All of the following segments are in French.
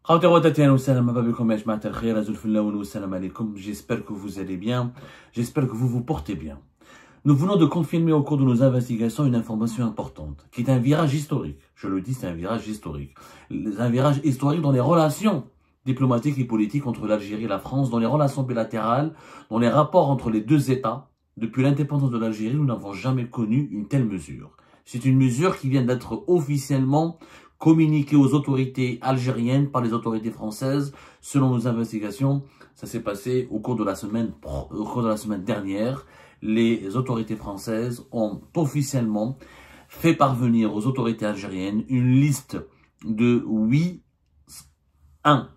J'espère que vous allez bien, j'espère que vous vous portez bien. Nous venons de confirmer au cours de nos investigations une information importante, qui est un virage historique. Je le dis, c'est un virage historique. Un virage historique dans les relations diplomatiques et politiques entre l'Algérie et la France, dans les relations bilatérales, dans les rapports entre les deux États. Depuis l'indépendance de l'Algérie, nous n'avons jamais connu une telle mesure. C'est une mesure qui vient d'être officiellement communiquée aux autorités algériennes par les autorités françaises. Selon nos investigations, ça s'est passé au cours de la semaine dernière. Les autorités françaises ont officiellement fait parvenir aux autorités algériennes une liste de 801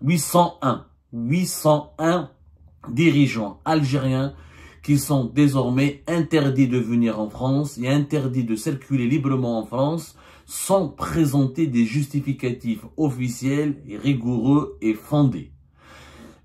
dirigeants algériens qui sont désormais interdits de venir en France et interdits de circuler librement en France sans présenter des justificatifs officiels et rigoureux et fondés.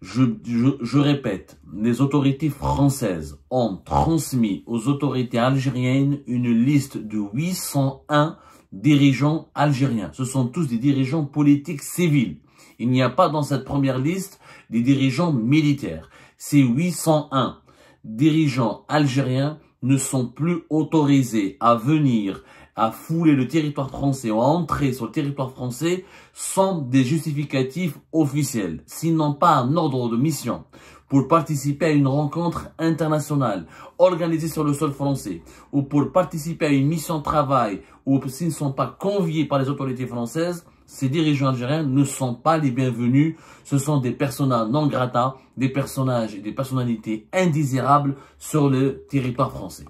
Je répète, les autorités françaises ont transmis aux autorités algériennes une liste de 801 dirigeants algériens. Ce sont tous des dirigeants politiques civils. Il n'y a pas dans cette première liste des dirigeants militaires. Ces 801 dirigeants algériens ne sont plus autorisés à venir, à fouler le territoire français ou à entrer sur le territoire français sans des justificatifs officiels, s'ils n'ont pas un ordre de mission pour participer à une rencontre internationale organisée sur le sol français ou pour participer à une mission de travail ou s'ils ne sont pas conviés par les autorités françaises. Ces dirigeants algériens ne sont pas les bienvenus. Ce sont des personas non grata, des personnages et des personnalités indésirables sur le territoire français.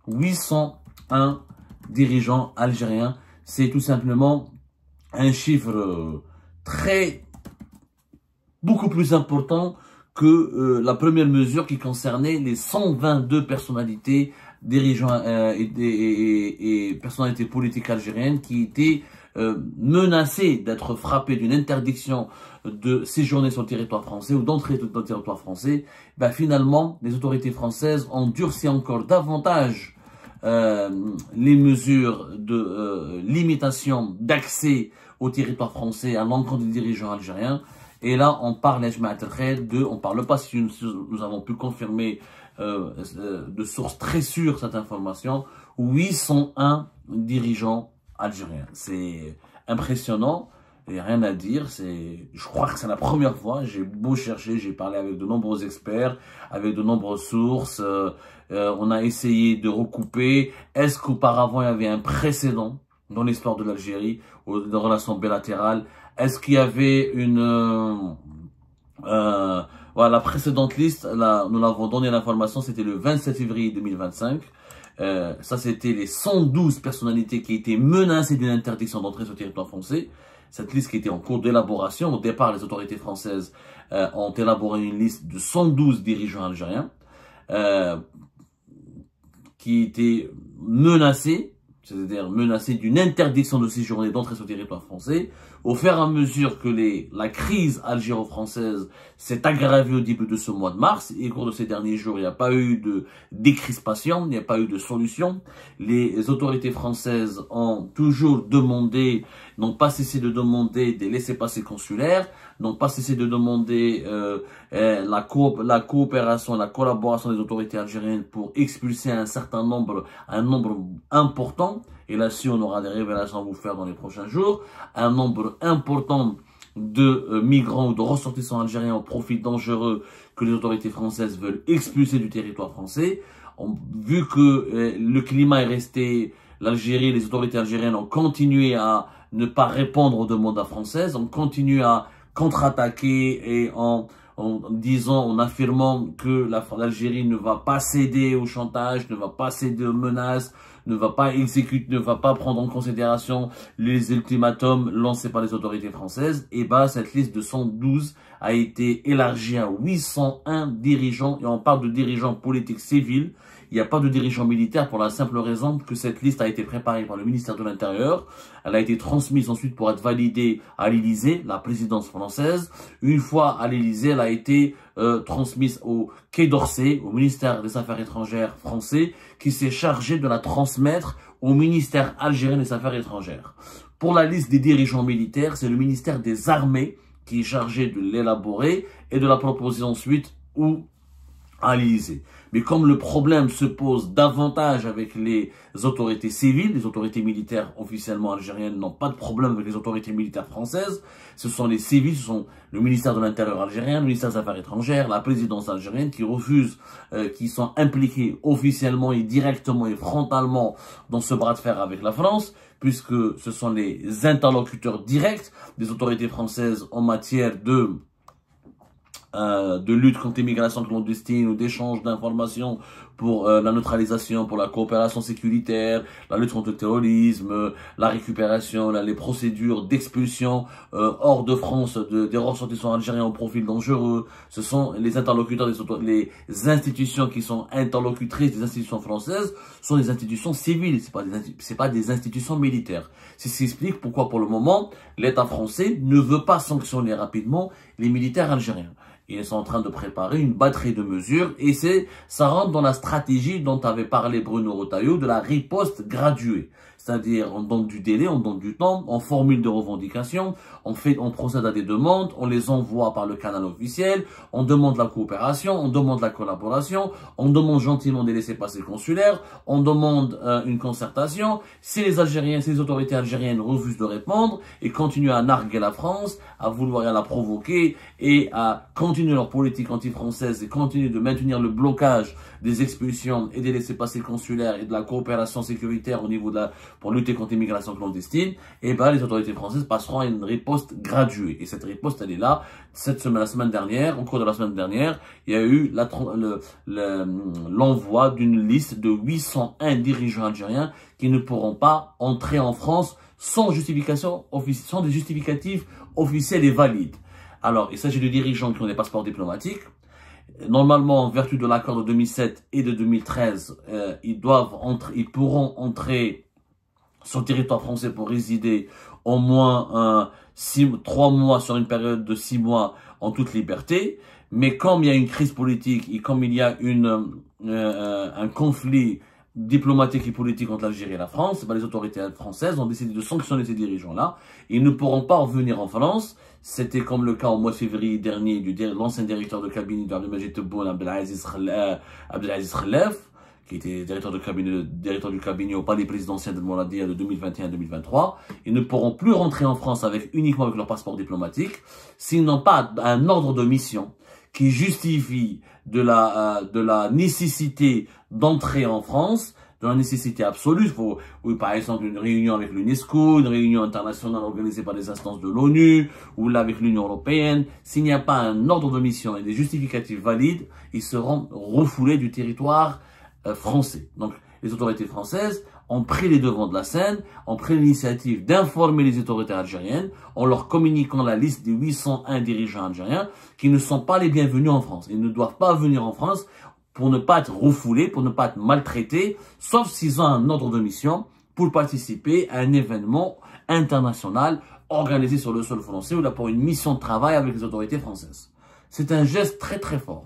801 dirigeants algériens, c'est tout simplement un chiffre beaucoup plus important que la première mesure qui concernait les 122 personnalités, dirigeants et personnalités politiques algériennes qui étaient menacés d'être frappés d'une interdiction de séjourner sur le territoire français ou d'entrer dans le territoire français. Finalement, les autorités françaises ont durci encore davantage les mesures de limitation d'accès au territoire français à l'encontre des dirigeants algériens. Et là, on parle, on parle pas si nous avons pu confirmer de sources très sûres cette information, 801 dirigeants algériens. C'est impressionnant, il n'y a rien à dire. Je crois que c'est la première fois. J'ai beau chercher, j'ai parlé avec de nombreux experts, avec de nombreuses sources. On a essayé de recouper. Est-ce qu'auparavant il y avait un précédent dans l'histoire de l'Algérie ou de relations bilatérales? Est-ce qu'il y avait voilà, la précédente liste, là, nous l'avons donné l'information, c'était le 27 février 2025. Ça, c'était les 112 personnalités qui étaient menacées d'une interdiction d'entrée sur le territoire français. Cette liste qui était en cours d'élaboration. Au départ, les autorités françaises ont élaboré une liste de 112 dirigeants algériens qui étaient menacés, c'est-à-dire menacés d'une interdiction de séjourner d'entrée sur le territoire français. Au fur et à mesure que la crise algéro-française s'est aggravée au début de ce mois de mars, et au cours de ces derniers jours, il n'y a pas eu de décrispation, il n'y a pas eu de solution. Les autorités françaises ont toujours demandé, n'ont pas cessé de demander des laissez-passer consulaires, n'ont pas cessé de demander la coopération, la collaboration des autorités algériennes pour expulser un nombre important. Et là-dessus, on aura des révélations à vous faire dans les prochains jours. Un nombre important de migrants ou de ressortissants algériens au profil dangereux que les autorités françaises veulent expulser du territoire français. Vu que le climat est resté, l'Algérie, les autorités algériennes ont continué à ne pas répondre aux demandes françaises, ont continué à contre-attaquer et en affirmant que l'Algérie ne va pas céder au chantage, ne va pas céder aux menaces, ne va pas exécuter, ne va pas prendre en considération les ultimatums lancés par les autorités françaises, et cette liste de 112 a été élargie à 801 dirigeants, et on parle de dirigeants politiques civils. Il n'y a pas de dirigeants militaires pour la simple raison que cette liste a été préparée par le ministère de l'Intérieur. Elle a été transmise ensuite pour être validée à l'Élysée, la présidence française. Une fois à l'Élysée, elle a été transmise au Quai d'Orsay, au ministère des Affaires étrangères français, qui s'est chargé de la transmettre au ministère algérien des Affaires étrangères. Pour la liste des dirigeants militaires, c'est le ministère des Armées qui est chargé de l'élaborer et de la proposer ensuite ou à l'Élysée. Mais comme le problème se pose davantage avec les autorités civiles, les autorités militaires officiellement algériennes n'ont pas de problème avec les autorités militaires françaises, ce sont les civils, ce sont le ministère de l'Intérieur algérien, le ministère des Affaires étrangères, la présidence algérienne qui refusent, qui sont impliqués officiellement et directement et frontalement dans ce bras de fer avec la France, puisque ce sont les interlocuteurs directs des autorités françaises en matière de lutte contre l'immigration clandestine ou d'échange d'informations pour la neutralisation, pour la coopération sécuritaire, la lutte contre le terrorisme, la récupération, les procédures d'expulsion hors de France des ressortissants algériens au profil dangereux. Ce sont les interlocuteurs, les institutions qui sont interlocutrices des institutions françaises sont des institutions civiles, c'est pas des institutions militaires. C'est ce qui explique pourquoi pour le moment l'État français ne veut pas sanctionner rapidement les militaires algériens. Ils sont en train de préparer une batterie de mesures et ça rentre dans la stratégie dont avait parlé Bruno Retailleau de la riposte graduée. C'est-à-dire, on donne du délai, on donne du temps, on formule des revendications, on procède à des demandes, on les envoie par le canal officiel, on demande la coopération, on demande la collaboration, on demande gentiment des laissez-passer consulaires, on demande une concertation. Si les autorités algériennes refusent de répondre et continuent à narguer la France, à vouloir la provoquer et à continuer leur politique anti-française et continuer de maintenir le blocage des expulsions et des laissez-passer consulaires et de la coopération sécuritaire au niveau pour lutter contre l'immigration clandestine, et ben les autorités françaises passeront à une riposte graduée. Et cette riposte, elle est là. La semaine dernière, au cours de la semaine dernière, il y a eu l'envoi d'une liste de 801 dirigeants algériens qui ne pourront pas entrer en France sans sans des justificatifs officiels et valides. Alors, il s'agit de dirigeants qui ont des passeports diplomatiques. Normalement, en vertu de l'accord de 2007 et de 2013, ils pourront entrer sur le territoire français pour résider au moins 3 mois sur une période de 6 mois en toute liberté. Mais comme il y a une crise politique et comme il y a un conflit diplomatique et politique entre l'Algérie et la France, les autorités françaises ont décidé de sanctionner ces dirigeants-là. Ils ne pourront pas revenir en France. C'était comme le cas au mois de février dernier de l'ancien directeur de cabinet d'Abdelmajid Tebboune, Abdelaziz Khelef, qui était directeur du cabinet au palais présidentiel de Mouladia de 2021 à 2023. Ils ne pourront plus rentrer en France uniquement avec leur passeport diplomatique s'ils n'ont pas un ordre de mission qui justifie de la nécessité d'entrer en France, de la nécessité absolue. Oui, par exemple, une réunion avec l'UNESCO, une réunion internationale organisée par les instances de l'ONU, ou là avec l'Union européenne. S'il n'y a pas un ordre de mission et des justificatifs valides, ils seront refoulés du territoire français. Donc, les autorités françaises ont pris les devants de la scène, ont pris l'initiative d'informer les autorités algériennes en leur communiquant la liste des 801 dirigeants algériens qui ne sont pas les bienvenus en France. Ils ne doivent pas venir en France pour ne pas être refoulés, pour ne pas être maltraités, sauf s'ils ont un ordre de mission pour participer à un événement international organisé sur le sol français ou là pour une mission de travail avec les autorités françaises. C'est un geste très très fort.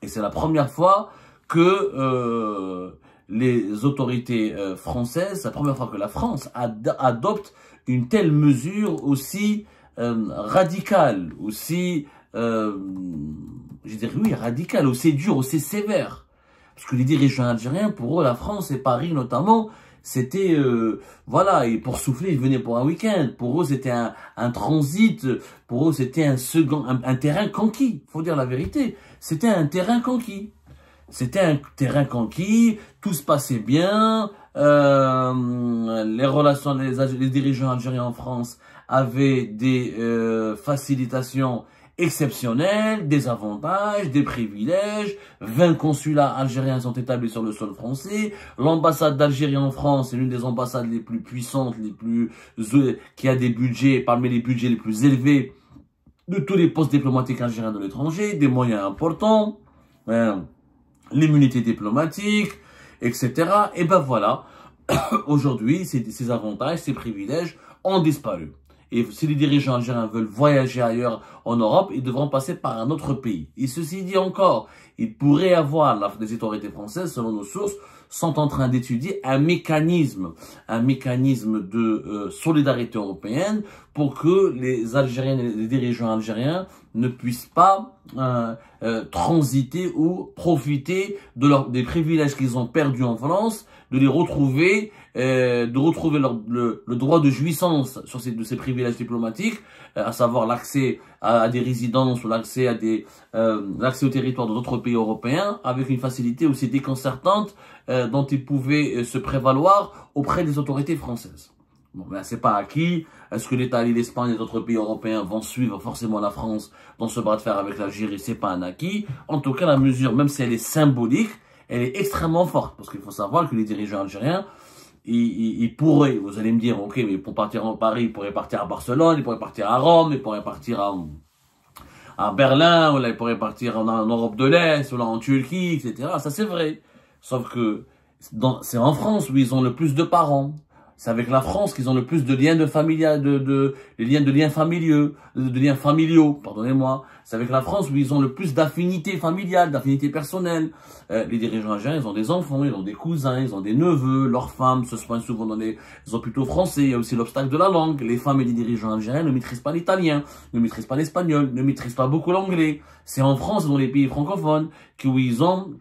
Et c'est la première fois que les autorités françaises, c'est la première fois que la France adopte une telle mesure aussi radicale, aussi, je dirais oui, radicale, aussi dure, aussi sévère. Parce que les dirigeants algériens, pour eux, la France et Paris notamment, c'était, voilà, et pour souffler, ils venaient pour un week-end. Pour eux, c'était un transit. Pour eux, c'était un terrain conquis. Faut dire la vérité. C'était un terrain conquis. C'était un terrain conquis, tout se passait bien, les relations, les dirigeants algériens en France avaient des facilitations exceptionnelles, des avantages, des privilèges. 20 consulats algériens sont établis sur le sol français. L'ambassade d'Algérie en France est l'une des ambassades les plus puissantes, qui a des budgets, parmi les budgets les plus élevés de tous les postes diplomatiques algériens de l'étranger, des moyens importants. L'immunité diplomatique, etc. Et ben voilà, aujourd'hui, ces avantages, ces privilèges ont disparu. Et si les dirigeants algériens veulent voyager ailleurs en Europe, ils devront passer par un autre pays. Et ceci dit encore, il pourrait y avoir des autorités françaises, selon nos sources, sont en train d'étudier un mécanisme de solidarité européenne pour que les Algériens, les dirigeants algériens ne puissent pas transiter ou profiter des privilèges qu'ils ont perdus en France, de les retrouver, le droit de jouissance de ces privilèges diplomatiques, à savoir l'accès à des résidences ou l'accès au territoire d'autres pays européens, avec une facilité aussi déconcertante dont ils pouvaient se prévaloir auprès des autorités françaises. Bon, ben, c'est pas acquis. Est-ce que l'Italie, l'Espagne et les autres pays européens vont suivre forcément la France dans ce bras de fer avec l'Algérie? C'est pas un acquis. En tout cas, la mesure, même si elle est symbolique, elle est extrêmement forte. Parce qu'il faut savoir que les dirigeants algériens, ils pourraient, vous allez me dire, ok, mais pour partir en Paris, ils pourraient partir à Barcelone, ils pourraient partir à Rome, ils pourraient partir à Berlin, ou là, ils pourraient partir en Europe de l'Est, ou là, en Turquie, etc. Ça, c'est vrai. Sauf que c'est en France où ils ont le plus de parents. C'est avec la France qu'ils ont le plus de liens de liens familiaux, pardonnez-moi. C'est avec la France où ils ont le plus d'affinités familiales, d'affinités personnelles. Les dirigeants algériens, ils ont des enfants, ils ont des cousins, ils ont des neveux, leurs femmes se soignent souvent ils sont plutôt français. Il y a aussi l'obstacle de la langue. Les femmes et les dirigeants algériens ne maîtrisent pas l'italien, ne maîtrisent pas l'espagnol, ne maîtrisent pas beaucoup l'anglais. C'est en France, dans les pays francophones, où ils ont,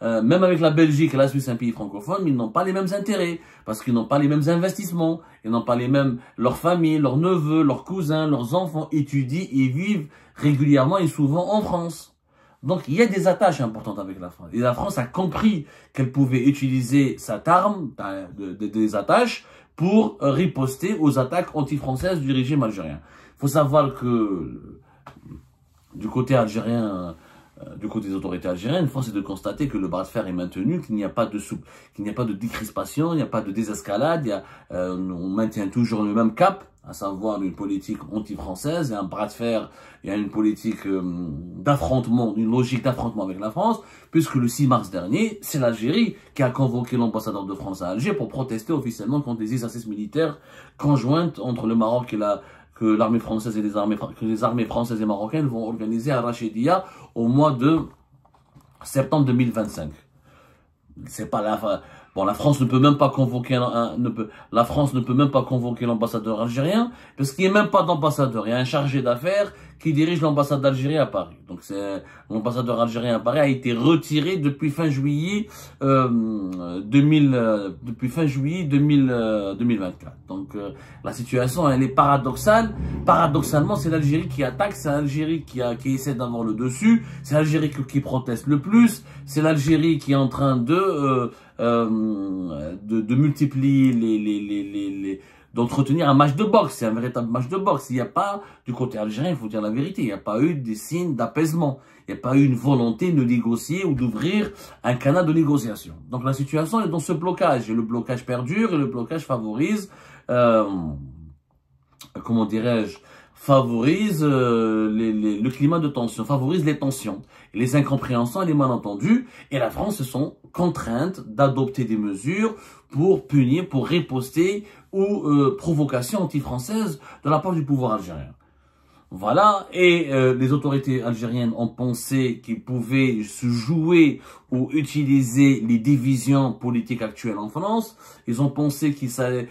même avec la Belgique et la Suisse, un pays francophone, ils n'ont pas les mêmes intérêts, parce qu'ils n'ont pas les mêmes investissements, ils n'ont pas les mêmes, leurs familles, leurs neveux, leurs cousins, leurs enfants étudient et vivent régulièrement et souvent en France. Donc, il y a des attaches importantes avec la France. Et la France a compris qu'elle pouvait utiliser cette arme, des attaches, pour riposter aux attaques anti-françaises du régime algérien. Il faut savoir que du côté algérien, du côté des autorités algériennes, force est de constater que le bras de fer est maintenu, qu'il n'y a pas de décrispation, il n'y a pas de désescalade, on maintient toujours le même cap, à savoir une politique anti-française et un bras de fer, il y a une politique d'affrontement, une logique d'affrontement avec la France, puisque le 6 mars dernier, c'est l'Algérie qui a convoqué l'ambassadeur de France à Alger pour protester officiellement contre les exercices militaires conjointes entre le Maroc et que l'armée française et les armées françaises et marocaines vont organiser à Rachidia au mois de septembre 2025. C'est pas la bon, la France ne peut même pas convoquer la France ne peut même pas convoquer l'ambassadeur algérien parce qu'il n'y a même pas d'ambassadeur. Il y a un chargé d'affaires qui dirige l'ambassade d'Algérie à Paris. Donc l'ambassadeur algérien à Paris a été retiré depuis fin juillet 2024. Donc la situation elle est paradoxale. Paradoxalement, c'est l'Algérie qui attaque, c'est l'Algérie qui essaie d'avoir le dessus, c'est l'Algérie qui proteste le plus, c'est l'Algérie qui est en train de multiplier d'entretenir un match de boxe. C'est un véritable match de boxe. Il n'y a pas, du côté algérien, il faut dire la vérité, il n'y a pas eu des signes d'apaisement. Il n'y a pas eu une volonté de négocier ou d'ouvrir un canal de négociation. Donc la situation est dans ce blocage. Et le blocage perdure et le blocage favorise, comment dirais-je, favorise le climat de tension, favorise les tensions, les incompréhensions et les malentendus. Et la France se sent contrainte d'adopter des mesures pour punir, pour riposter ou provocation anti-française de la part du pouvoir algérien. Voilà, et les autorités algériennes ont pensé qu'ils pouvaient se jouer ou utiliser les divisions politiques actuelles en France. Ils ont pensé qu'il fallait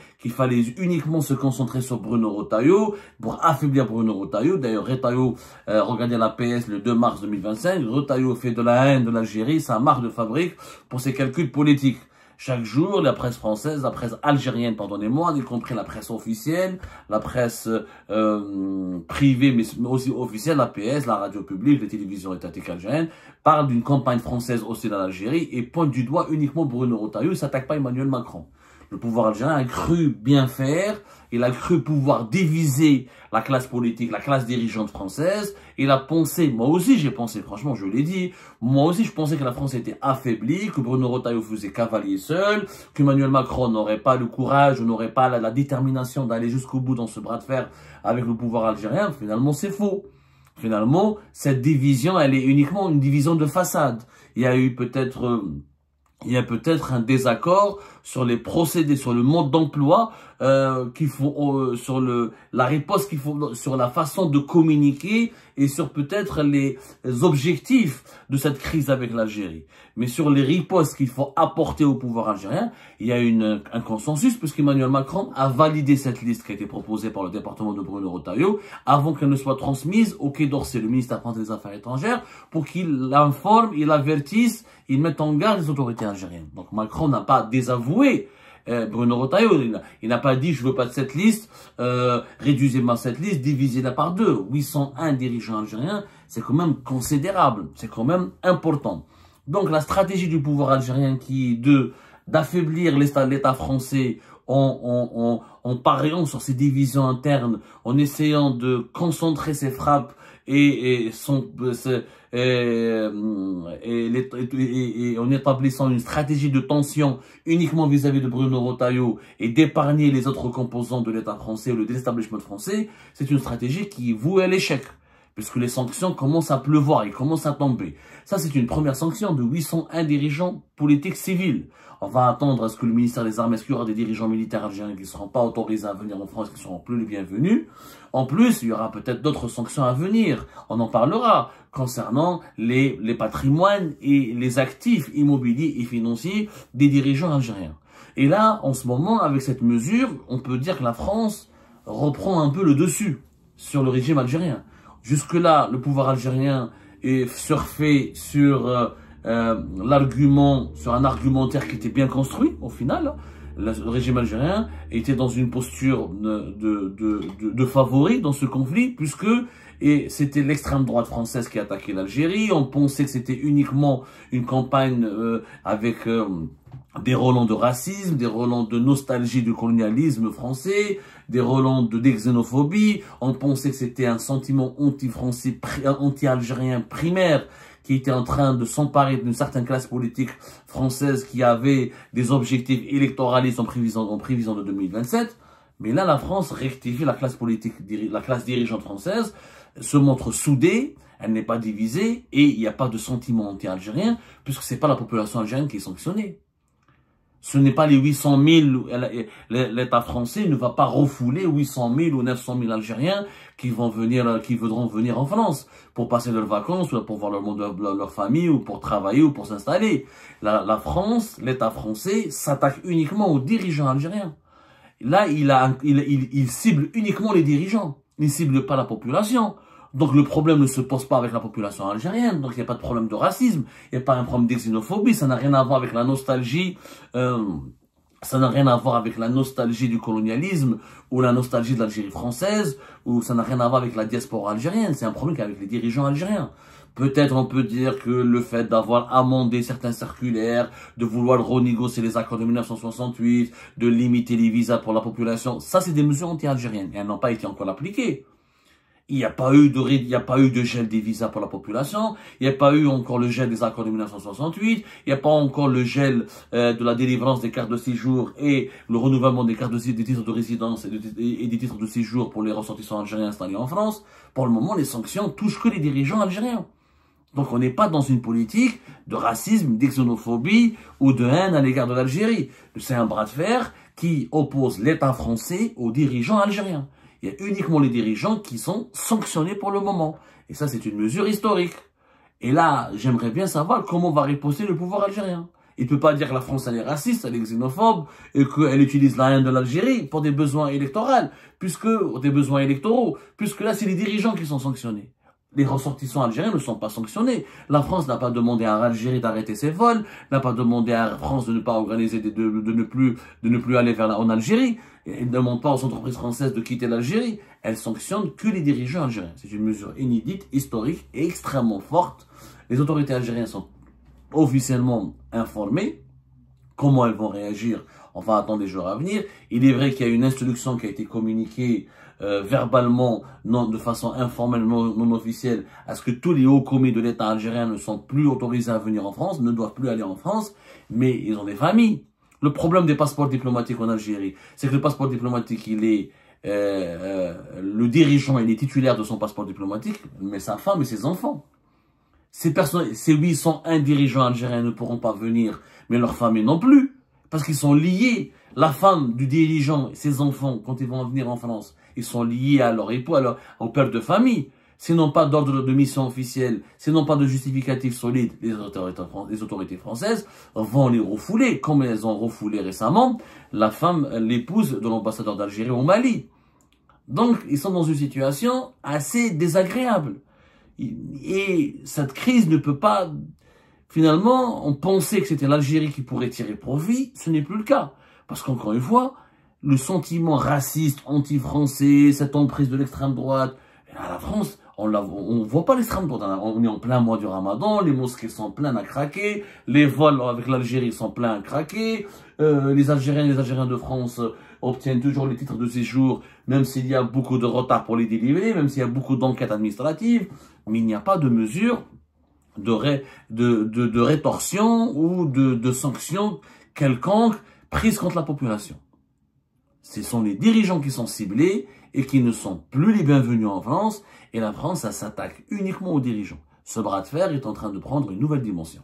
uniquement se concentrer sur Bruno Retailleau pour affaiblir Bruno Retailleau. D'ailleurs, Retailleau, regardez la PS le 2 mars 2025, Retailleau fait de la haine de l'Algérie sa marque de fabrique pour ses calculs politiques. Chaque jour, la presse française, la presse algérienne, pardonnez-moi, y compris la presse officielle, la presse privée, mais aussi officielle, la PS, la radio publique, les télévisions étatiques algériennes, parlent d'une campagne française hostile à l'Algérie et pointent du doigt uniquement Bruno Retailleau. Il ne s'attaque pas Emmanuel Macron. Le pouvoir algérien a cru bien faire, il a cru pouvoir diviser la classe politique, la classe dirigeante française. Il a pensé, moi aussi j'ai pensé, franchement je l'ai dit, moi aussi je pensais que la France était affaiblie, que Bruno Retailleau faisait cavalier seul, qu'Emmanuel Macron n'aurait pas le courage, n'aurait pas la détermination d'aller jusqu'au bout dans ce bras de fer avec le pouvoir algérien. Finalement c'est faux. Finalement, cette division, elle est uniquement une division de façade. Il y a peut-être un désaccord sur les procédés, sur le mode d'emploi qu'il faut, sur la riposte qu'il faut, sur la façon de communiquer et sur peut-être les objectifs de cette crise avec l'Algérie. Mais sur les ripostes qu'il faut apporter au pouvoir algérien, il y a un consensus puisqu'Emmanuel Macron a validé cette liste qui a été proposée par le département de Bruno Retailleau avant qu'elle ne soit transmise au Quai d'Orsay, le ministère français des Affaires étrangères, pour qu'il informe, il avertisse, il mette en garde les autorités algériennes. Donc Macron n'a pas désavoué Bruno Retailleau, il n'a pas dit je veux pas de cette liste, réduisez-moi cette liste, divisez-la par deux. 801 dirigeants algériens, c'est quand même considérable, c'est quand même important. Donc la stratégie du pouvoir algérien qui est d'affaiblir l'État français en pariant sur ses divisions internes, en essayant de concentrer ses frappes et en établissant une stratégie de tension uniquement vis-à-vis de Bruno Retailleau et d'épargner les autres composants de l'État français ou le déstabilisement français, c'est une stratégie qui voue à l'échec. Puisque les sanctions commencent à pleuvoir, ils commencent à tomber. Ça, c'est une première sanction de 801 dirigeants politiques civils. On va attendre à ce que le ministère des Armées, est-ce qu'il y aura des dirigeants militaires algériens qui ne seront pas autorisés à venir en France, qui ne seront plus les bienvenus. En plus, il y aura peut-être d'autres sanctions à venir. On en parlera concernant les patrimoines et les actifs immobiliers et financiers des dirigeants algériens. Et là, en ce moment, avec cette mesure, on peut dire que la France reprend un peu le dessus sur le régime algérien. Jusque-là, le pouvoir algérien est surfé sur sur un argumentaire qui était bien construit, au final. Le régime algérien était dans une posture de favori dans ce conflit, puisque c'était l'extrême droite française qui attaquait l'Algérie. On pensait que c'était uniquement une campagne avec des relents de racisme, des relents de nostalgie du colonialisme français, des relents de xénophobie. On pensait que c'était un sentiment anti-français, anti-algérien primaire qui était en train de s'emparer d'une certaine classe politique française qui avait des objectifs électoralistes en prévision de 2027. Mais là, la France rectifie, la classe politique, la classe dirigeante française se montre soudée, elle n'est pas divisée et il n'y a pas de sentiment anti-algérien puisque c'est pas la population algérienne qui est sanctionnée. Ce n'est pas les 800 000, l'État français ne va pas refouler 800 000 ou 900 000 Algériens qui voudront venir en France pour passer leurs vacances, ou pour voir leur famille, ou pour travailler, ou pour s'installer. La France, l'État français s'attaque uniquement aux dirigeants algériens. Là, il cible uniquement les dirigeants. Il ne cible pas la population. Donc le problème ne se pose pas avec la population algérienne, donc il n'y a pas de problème de racisme, il n'y a pas un problème de xénophobie, ça n'a rien à voir avec la nostalgie, ça n'a rien à voir avec la nostalgie du colonialisme, ou la nostalgie de l'Algérie française, ou ça n'a rien à voir avec la diaspora algérienne, c'est un problème qu'avec les dirigeants algériens. Peut-être on peut dire que le fait d'avoir amendé certains circulaires, de vouloir renégocier les accords de 1968, de limiter les visas pour la population, ça c'est des mesures anti-algériennes, et elles n'ont pas été encore appliquées. Il n'y a pas eu de gel des visas pour la population. Il n'y a pas eu encore le gel des accords de 1968. Il n'y a pas encore le gel de la délivrance des cartes de séjour et le renouvellement des cartes des titres de résidence et des titres de séjour pour les ressortissants algériens installés en France. Pour le moment, les sanctions touchent que les dirigeants algériens. Donc on n'est pas dans une politique de racisme, d'xénophobie ou de haine à l'égard de l'Algérie. C'est un bras de fer qui oppose l'État français aux dirigeants algériens. Il y a uniquement les dirigeants qui sont sanctionnés pour le moment. Et ça, c'est une mesure historique. Et là, j'aimerais bien savoir comment va riposter le pouvoir algérien. Il ne peut pas dire que la France, elle est raciste, elle est xénophobe, et qu'elle utilise la haine de l'Algérie pour des besoins électoraux, puisque là, c'est les dirigeants qui sont sanctionnés. Les ressortissants algériens ne sont pas sanctionnés. La France n'a pas demandé à l'Algérie d'arrêter ses vols, n'a pas demandé à la France de ne pas organiser, de ne plus aller en Algérie. Elle ne demande pas aux entreprises françaises de quitter l'Algérie. Elle sanctionne que les dirigeants algériens. C'est une mesure inédite, historique et extrêmement forte. Les autorités algériennes sont officiellement informées. Comment elles vont réagir? On va attendre les jours à venir. Il est vrai qu'il y a une instruction qui a été communiquée verbalement, de façon informelle, non officielle, à ce que tous les hauts commis de l'État algérien ne sont plus autorisés à venir en France, ne doivent plus aller en France, mais ils ont des familles. Le problème des passeports diplomatiques en Algérie, c'est que le passeport diplomatique, il est le dirigeant, il est titulaire de son passeport diplomatique, mais sa femme et ses enfants. Ces 801 dirigeants algériens ne pourront pas venir, mais leurs familles non plus. Parce qu'ils sont liés. La femme du dirigeant et ses enfants, quand ils vont venir en France, ils sont liés à leur époux, au père de famille. S'ils n'ont pas d'ordre de mission officielle, s'ils n'ont pas de justificatif solide, les autorités françaises vont les refouler, comme elles ont refoulé récemment la femme, l'épouse de l'ambassadeur d'Algérie au Mali. Donc, ils sont dans une situation assez désagréable. Et cette crise ne peut pas... Finalement, on pensait que c'était l'Algérie qui pourrait tirer profit. Ce n'est plus le cas. Parce qu'encore une fois, le sentiment raciste, anti-français, cette emprise de l'extrême droite, à la France, on voit pas l'extrême droite. On est en plein mois du Ramadan, les mosquées sont pleines à craquer, les vols avec l'Algérie sont pleins à craquer, les Algériens et les Algériens de France obtiennent toujours les titres de séjour, même s'il y a beaucoup de retard pour les délivrer, même s'il y a beaucoup d'enquêtes administratives, mais il n'y a pas de mesures de rétorsion ou de sanctions quelconques prises contre la population. Ce sont les dirigeants qui sont ciblés et qui ne sont plus les bienvenus en France. Et la France, ça s'attaque uniquement aux dirigeants. Ce bras de fer est en train de prendre une nouvelle dimension.